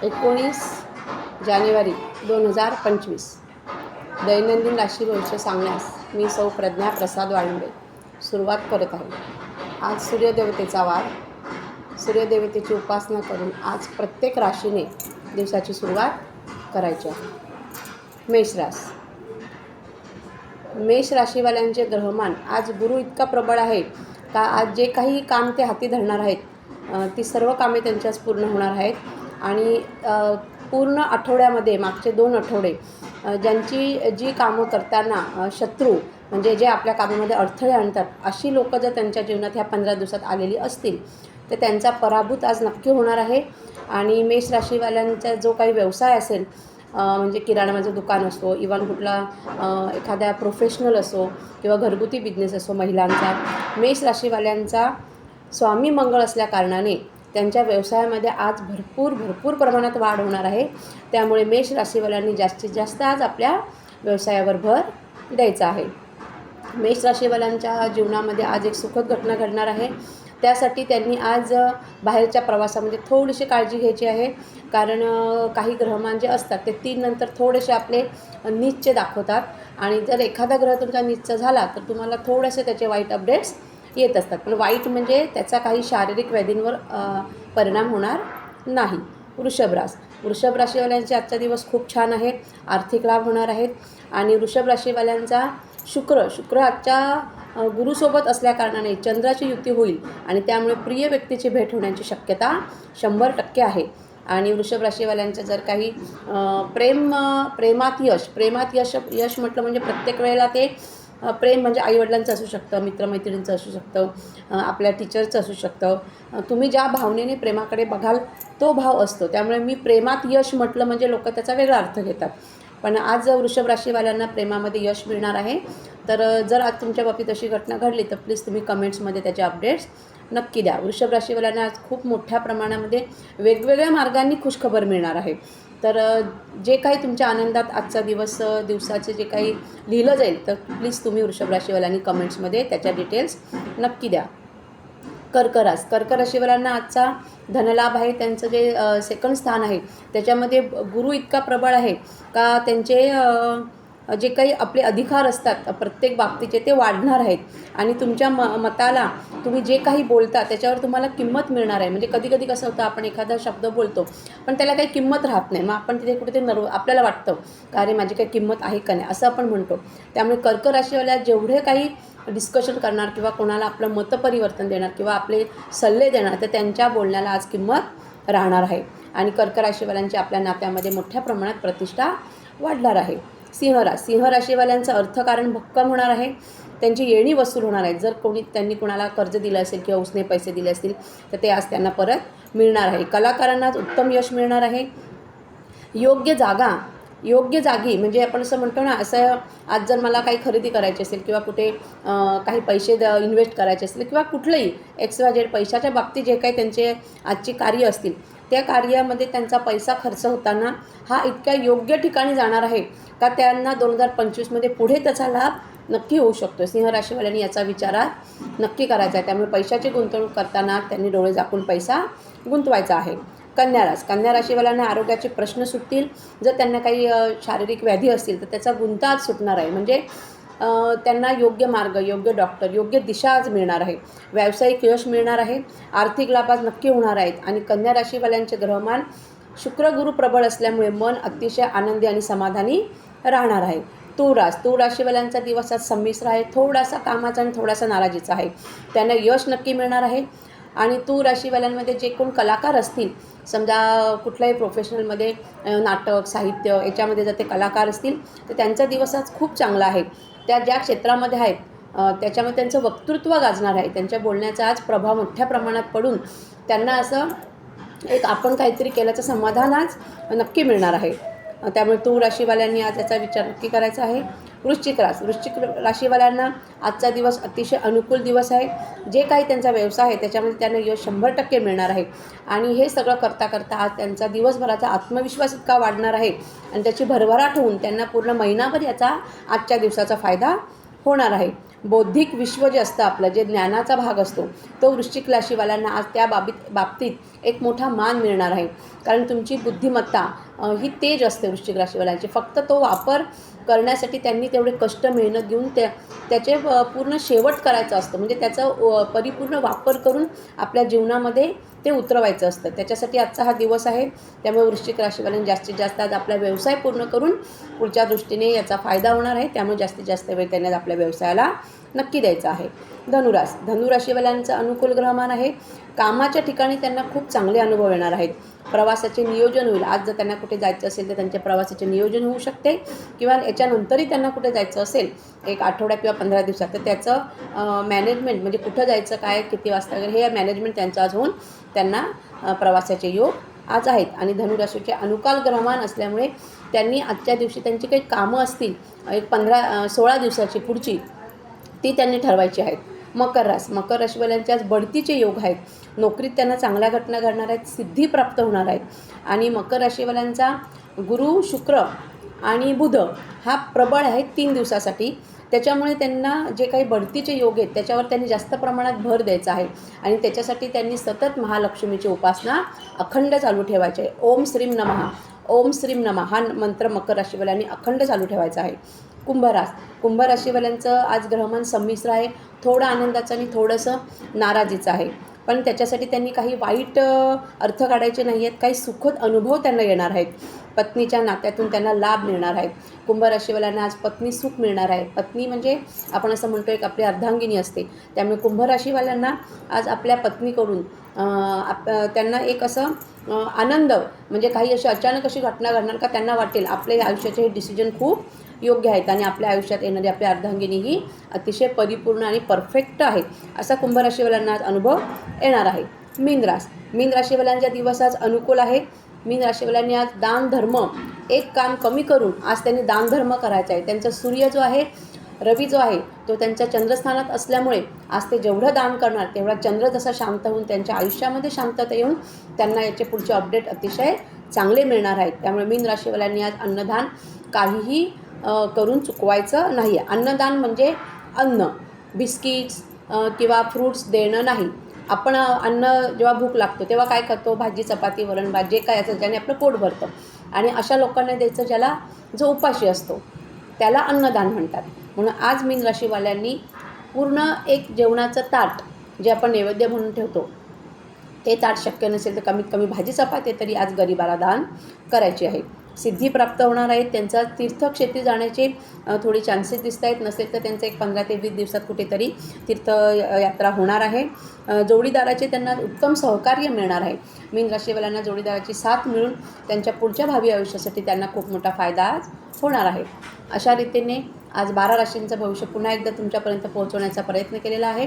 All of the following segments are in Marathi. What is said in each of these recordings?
19 जानेवारी 2025 दैनंदिन राशी भविष्य सांगण्यास मी सौ प्रज्ञा प्रसाद वाळुंबे सुरुवात करत आहे. आज सूर्यदेवतेचा वार. सूर्यदेवतेची उपासना करून आज प्रत्येक राशीने दिवसाची सुरुवात करायची आहे. मेष राशी. मेष राशीवाल्यांचे ग्रहमान आज गुरु इतका प्रबळ आहे का आज जे काही काम ते हाती धरणार आहेत ती सर्व कामे त्यांच्याच पूर्ण होणार आहेत. आणि पूर्ण आठवड्यामध्ये मागचे 2 आठवडे ज्यांची जी कामं करताना शत्रू म्हणजे जे आपल्या कामामध्ये अडथळे आणतात अशी लोकं जर त्यांच्या जीवनात ह्या 15 दिवसात आलेली असतील तर त्यांचा पराभूत आज नक्की होणार आहे. आणि मेष राशीवाल्यांचा जो काही व्यवसाय असेल म्हणजे किराणाचं दुकान असो, इव्हन कुठला एखाद्या प्रोफेशनल असो किंवा घरगुती बिझनेस असो महिलांचा, मेष राशीवाल्यांचा स्वामी मंगळ असल्या कारणाने त्यांच्या व्यवसायामध्ये आज भरपूर प्रमाणात वाढ होणार आहे. त्यामुळे मेष राशीवाल्यांनी जास्तीत जास्त आज आपल्या व्यवसायावर भर द्यायचा आहे. मेष राशीवाल्यांच्या जीवनामध्ये आज एक सुखद घटना घडणार आहे. त्यासाठी त्यांनी आज बाहेरच्या प्रवासामध्ये थोडीशी काळजी घ्यायची आहे. कारण काही ग्रहमान जे असतात ते 3 नंतर थोडेसे आपले नीचचे दाखवतात आणि जर एखादा ग्रह तुमचा नीचचा झाला तर तुम्हाला थोडेसे त्याचे वाईट अपडेट्स येत असतात. पण वाईट म्हणजे त्याचा काही शारीरिक व्याधींवर परिणाम होणार नाही. वृषभ राशीवाल्यांचे आजचा दिवस खूप छान आहे. आर्थिक लाभ होणार आहेत. आणि वृषभ राशीवाल्यांचा शुक्र आजच्या गुरुसोबत असल्या कारणाने चंद्राची युती होईल आणि त्यामुळे प्रिय व्यक्तीची भेट होण्याची शक्यता 100% आहे. आणि वृषभ राशीवाल्यांचं जर काही प्रेमात यश म्हटलं म्हणजे प्रत्येक वेळेला ते प्रेम म्हणजे आईवडिलांचं असू शकतं, मित्रमैत्रिणींचं असू शकतं, आपल्या टीचरचं असू शकतं. तुम्ही ज्या भावनेने प्रेमाकडे बघाल तो भाव असतो. त्यामुळे मी प्रेमात यश म्हटलं म्हणजे लोक त्याचा वेगळा अर्थ घेतात. पण आज वृषभ राशीवाल्यांना प्रेमामध्ये यश मिळणार आहे. तर जर आज तुमच्या बाबतीत अशी घटना घडली तर प्लीज तुम्ही कमेंट्समध्ये त्याचे अपडेट्स नक्की द्या. वृषभ राशीवाल्यांना आज खूप मोठ्या प्रमाणामध्ये वेगवेगळ्या मार्गांनी खुशखबर मिळणार आहे. तर जे काही तुमच्या आनंदात आजचा दिवसाचे जे काही लिहिलं जाईल तर प्लीज तुम्ही वृषभ राशीवाल्यांनी कमेंट्समध्ये त्याच्या डिटेल्स नक्की द्या. कर्क राशीवाल्यांना आजचा धनलाभ आहे. त्यांचं जे सेकंड स्थान आहे त्याच्यामध्ये गुरु इतका प्रबळ आहे का त्यांचे जे काही आपले अधिकार असतात प्रत्येक बाबतीचे ते वाढणार आहेत. आणि तुमच्या मताला तुम्ही जे काही बोलता त्याच्यावर तुम्हाला किंमत मिळणार आहे. म्हणजे कधी कसं होतं आपण एखादा शब्द बोलतो पण त्याला काही किंमत राहत नाही. मग आपण तिथे कुठे आपल्याला वाटतं का अरे माझी काही किंमत आहे का नाही असं आपण म्हणतो. त्यामुळे कर्क राशीवाल्या जेवढे काही डिस्कशन करणार किंवा कोणाला आपलं मतपरिवर्तन देणार किंवा आपले सल्ले देणार तर त्यांच्या बोलण्याला आज किंमत राहणार आहे. आणि कर्क राशीवाल्यांची आपल्या नात्यामध्ये मोठ्या प्रमाणात प्रतिष्ठा वाढणार आहे. सिंह राशीवाल्यांचं अर्थकारण भक्कम होणार आहे. त्यांची येणी वसूल होणार आहे. जर त्यांनी कोणाला कर्ज दिलं असेल किंवा उसने पैसे दिले असतील तर ते आज त्यांना परत मिळणार आहे. कलाकारांना आज उत्तम यश मिळणार आहे. योग्य जागी म्हणजे आपण असं म्हणतो ना, असं आज जर मला काही खरेदी करायची असेल किंवा कुठे काही पैसे इन्व्हेस्ट करायचे असतील किंवा कुठलंही XYZ पैशाच्या बाबतीत जे काही त्यांचे आजची कार्य असतील त्या कार्यामध्ये त्यांचा पैसा खर्च होताना हा इतक्या योग्य ठिकाणी जाणार आहे का त्यांना 2025मध्ये पुढे त्याचा लाभ नक्की होऊ शकतो. सिंह राशीवाल्यांनी याचा विचारात नक्की करायचा आहे. त्यामुळे पैशाची गुंतवणूक करताना त्यांनी डोळे झाकून पैसा गुंतवायचा आहे. कन्या राशीवाल्यांना आरोग्याचे प्रश्न सुटतील. जर त्यांना काही शारीरिक व्याधी असतील तर त्याचा गुंता आज सुटणार आहे. म्हणजे त्यांना योग्य मार्ग, योग्य डॉक्टर, योग्य दिशा आज मिळणार आहे. व्यावसायिक यश मिळणार आहे. आर्थिक लाभ आज नक्की होणार आहेत. आणि कन्या राशीवाल्यांचे ग्रहमान शुक्र गुरु प्रबळ असल्यामुळे मन अतिशय आनंदी आणि समाधानी राहणार आहे. तूळ राशीवाल्यांचा दिवस आज संमिश्र आहे. थोडासा कामाचा आणि थोडासा नाराजीचा आहे. त्यांना यश नक्की मिळणार आहे. आणि तूळ राशीवाल्यांमध्ये जे कोण कलाकार असतील, समजा कुठल्याही प्रोफेशनलमध्ये नाटक, साहित्य याच्यामध्ये जर ते कलाकार असतील तर त्यांचा दिवस आज खूप चांगला आहे. त्या ज्या क्षेत्रामध्ये आहेत त्याच्यामध्ये त्यांचं वक्तृत्व गाजणार आहे. त्यांच्या बोलण्याचा आज प्रभाव मोठ्या प्रमाणात पडून त्यांना असं एक आपण काहीतरी केल्याचं समाधान आज नक्की मिळणार आहे. त्यामुळे तूळ राशीवाल्यांनी आज याचा विचार नक्की करायचा आहे. वृश्चिक राशीवाल्यांना आजचा दिवस अतिशय अनुकूल दिवस आहे. जे काही त्यांचा व्यवसाय आहे त्याच्यामध्ये त्यांना यश 100% मिळणार आहे. आणि हे सगळं करता आज त्यांचा दिवसभराचा आत्मविश्वास इतका वाढणार आहे आणि त्याची भरभराट होऊन त्यांना पूर्ण महिनाभर याचा आजच्या दिवसाचा फायदा होणार आहे. बौद्धिक विश्व जे असतं आपलं, जे ज्ञानाचा भाग असतो, तो वृश्चिक राशीवाल्यांना आज त्या बाबतीत एक मोठा मान मिळणार आहे. कारण तुमची बुद्धिमत्ता ही तेज असते वृश्चिक राशीवाल्यांची. फक्त तो वापर करण्यासाठी त्यांनी तेवढे कष्ट मेहनत घेऊन त्याचे पूर्ण शेवट करायचं असतं. म्हणजे त्याचा परिपूर्ण वापर करून आपल्या जीवनामध्ये ते उतरवायचं असतं. त्याच्यासाठी आजचा हा दिवस आहे. त्यामुळे वृश्चिक राशीवाल्यांनी जास्तीत जास्त आज आपला व्यवसाय पूर्ण करून पुढच्या दृष्टीने याचा फायदा होणार आहे. त्यामुळे जास्तीत जास्त वेळ त्यांनी आपल्या व्यवसायाला नक्की द्यायचा आहे. धनुराशीवाल्यांचं अनुकूल ग्रहमान आहे. कामाच्या ठिकाणी त्यांना खूप चांगले अनुभव येणार आहेत. प्रवासाचे नियोजन होईल. आज जर त्यांना कुठे जायचं असेल तर त्यांच्या प्रवासाचे नियोजन होऊ शकते, किंवा याच्यानंतरही त्यांना कुठे जायचं असेल एक आठवड्या किंवा 15 दिवसात, तर त्याचं मॅनेजमेंट म्हणजे कुठं जायचं, काय, किती वाजता वगैरे हे मॅनेजमेंट त्यांचं आज होऊन त्यांना प्रवासाचे योग आज आहेत. आणि धनुराशीचे अनुकाल ग्रहमान असल्यामुळे त्यांनी आजच्या दिवशी त्यांची काही कामं असतील एक 16 दिवसाची पुढची, ती त्यांनी ठरवायची आहेत. मकर राशीवाल्यांचे आज बढतीचे योग आहेत. नोकरीत त्यांना चांगल्या घटना घडणार आहेत, सिद्धी प्राप्त होणार आहेत. आणि मकर राशीवाल्यांचा गुरु, शुक्र आणि बुध हा प्रबळ आहे 3 दिवसासाठी. त्याच्यामुळे त्यांना जे काही बढतीचे योग आहेत त्याच्यावर त्यांनी जास्त प्रमाणात भर द्यायचा आहे. आणि त्याच्यासाठी त्यांनी सतत महालक्ष्मीची उपासना अखंड चालू ठेवायची आहे. ओम श्रीम नमः हा मंत्र मकर राशीवाल्यांनी अखंड चालू ठेवायचा आहे. कुंभ राशीवाल्यांचं आज ग्रहमान संमिश्र आहे. थोडं आनंदाचं आणि थोडंसं नाराजीचं आहे. पण त्याच्यासाठी त्यांनी काही वाईट अर्थ काढायचे नाही आहेत. काही सुखद अनुभव त्यांना येणार आहेत. पत्नीच्या नात्यातून त्यांना लाभ मिळणार आहेत. कुंभ राशीवाल्यांना आज पत्नी सुख मिळणार आहे. पत्नी म्हणजे आपण असं म्हणतो एक आपली अर्धांगिनी असते. त्यामुळे कुंभ राशीवाल्यांना आज आपल्या पत्नीकडून त्यांना एक असं आनंद, म्हणजे काही अशी अचानक अशी घटना घडणार का त्यांना वाटेल आपल्या आयुष्याचे हे डिसिजन खूप योग्य आहेत आणि आपल्या आयुष्यात येणारी आपली अर्धांगिनी ही अतिशय परिपूर्ण आणि परफेक्ट आहे, असा कुंभ राशीवाल्यांना आज अनुभव येणार आहे. मीन राशीवाल्यांचा दिवस आज अनुकूल आहे. मीन राशीवाल्यांनी आज दानधर्म एक काम कमी करून आज त्यांनी दानधर्म करायचा आहे. त्यांचा सूर्य जो आहे, रवी जो आहे, तो त्यांच्या चंद्रस्थानात असल्यामुळे आज ते जेवढं दान करणार तेवढा चंद्र जसा शांत होऊन त्यांच्या आयुष्यामध्ये शांतता येऊन त्यांना याचे पुढचे अपडेट अतिशय चांगले मिळणार आहेत. त्यामुळे मीन राशीवाल्यांनी आज अन्नदान काहीही करून चुकवायचं नाही. अन्नदान म्हणजे अन्न, बिस्किट्स किंवा फ्रूट्स देणं नाही. आपण अन्न जेव्हा भूक लागतो तेव्हा काय खातो, भाजी, चपाती, वरण भात, जे काय असं ज्याने आपलं पोट भरतं. आणि अशा लोकांना द्यायचं जो उपाशी असतो त्याला अन्नदान म्हणतात. म्हणून आज मीन राशीवाल्यांनी पूर्ण एक जेवणाचं ताट जे आपण नैवेद्य म्हणून ठेवतो ते ताट शक्य नसेल तर कमीत कमी भाजी चपाती तरी आज गरिबाला दान करायची आहे. सिद्धी प्राप्त होणार आहेत. त्यांचा तीर्थक्षेत्री जाण्याचे थोडी चान्सेस दिसत आहेत. नसेल तर त्यांचं एक 15 ते 20 दिवसात कुठेतरी तीर्थयात्रा होणार आहे. जोडीदाराचे त्यांना उत्तम सहकार्य मिळणार आहे. मीन राशीवाल्यांना जोडीदाराची साथ मिळून त्यांच्या पुढच्या भावी आयुष्यासाठी त्यांना खूप मोठा फायदा आज होणार आहे. अशा रीतीने आज 12 राशींचं भविष्य पुन्हा एकदा तुमच्यापर्यंत पोहोचवण्याचा प्रयत्न केलेला आहे.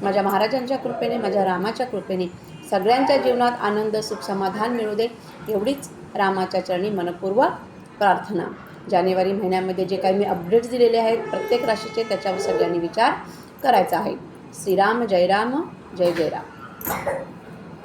माझ्या महाराजांच्या कृपेने, माझ्या रामाच्या कृपेने सगळ्यांच्या जीवनात आनंद, सुख, समाधान मिळू दे, एवढीच रामाच्या चरणी मनपूर्वक प्रार्थना. जानेवारी महिन्यामध्ये जे काही मी अपडेट्स दिलेले आहेत प्रत्येक राशीचे, त्याच्यावर सगळ्यांनी विचार करायचा आहे. श्रीराम, जय राम, जय जय राम.